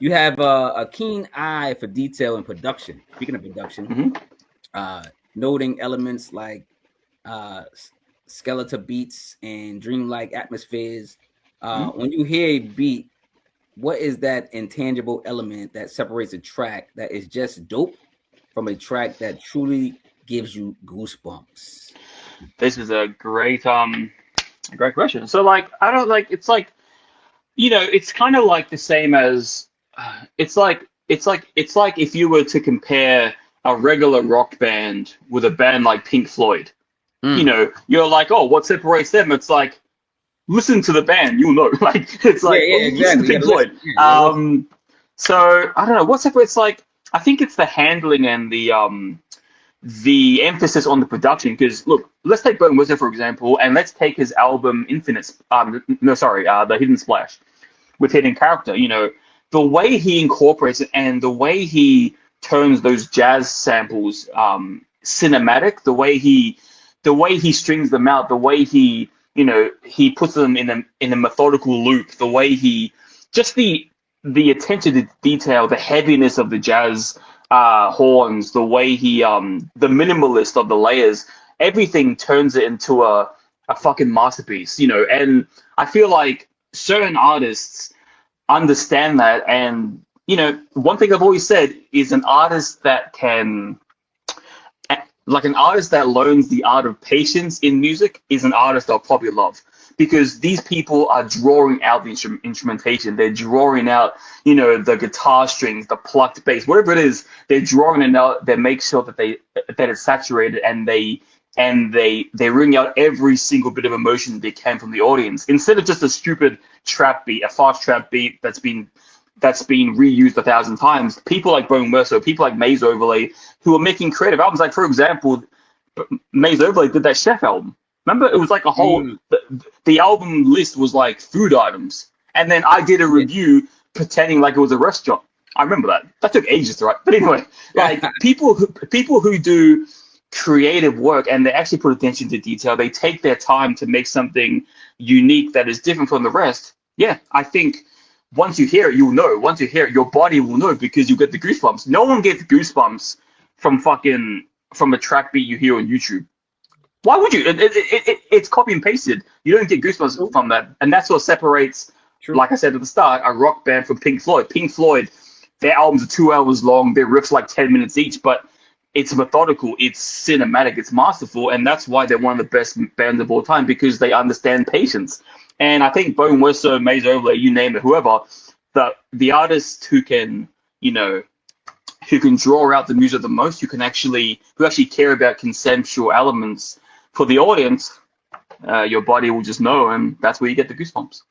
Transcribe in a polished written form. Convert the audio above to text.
You have a keen eye for detail and production. Speaking of production, noting elements like skeletal beats and dreamlike atmospheres. When you hear a beat, what is that intangible element that separates a track that is just dope from a track that truly gives you goosebumps? This is a great question. So like I don't like it's like it's kind of like the same as it's like if you were to compare a regular rock band with a band like Pink Floyd. Mm. You're like, oh, what separates them? It's like listen to the band, you'll know. Like it's Yeah, like yeah, listen to exactly. You Pink gotta listen. Floyd. Yeah, you gotta listen. So I don't know what separates. Like I think it's the handling and the emphasis on the production. Because look, let's take Burton Wizard for example, and let's take his album Infinite. No, sorry, the Hidden Splash with Hidden Character. The way he incorporates it and the way he turns those jazz samples cinematic, the way he strings them out, the way he puts them in a methodical loop, the way he just the attention to detail, the heaviness of the jazz horns, the way the minimalist of the layers, everything turns it into a fucking masterpiece. And I feel like certain artists understand that. And one thing I've always said is an artist that learns the art of patience in music is an artist I'll probably love, because these people are drawing out the instrumentation. They're drawing out, the guitar strings, the plucked bass, whatever it is. They're drawing it out. They make sure that it's saturated, and they wring out every single bit of emotion they can from the audience, instead of just a stupid trap beat, a fast trap beat that's been reused 1,000 times. People like Bone Mercer, people like Maze Overlay, who are making creative albums. Like, for example, Maze Overlay did that Chef album. Remember, it was like a whole. Mm. The album list was like food items, and then I did a Yeah. review pretending like it was a restaurant. I remember that. That took ages to write, but anyway, like people who do creative work and they actually put attention to detail. They take their time to make something unique that is different from the rest. Yeah, I think once you hear it, you'll know. Once you hear it, your body will know, because you get the goosebumps. No one gets goosebumps from a track beat you hear on YouTube. Why would you? It's copy and pasted. You don't get goosebumps True. from that, and that's what separates, True. like I said at the start, a rock band from Pink Floyd. Pink Floyd, their albums are 2 hours long. Their riffs like 10 minutes each, but it's methodical, it's cinematic, it's masterful, and that's why they're one of the best bands of all time, because they understand patience. And I think Bone Whistle, Maze Overlay, you name it, whoever, the artists who can draw out the music the most, who actually care about conceptual elements for the audience, your body will just know, and that's where you get the goosebumps.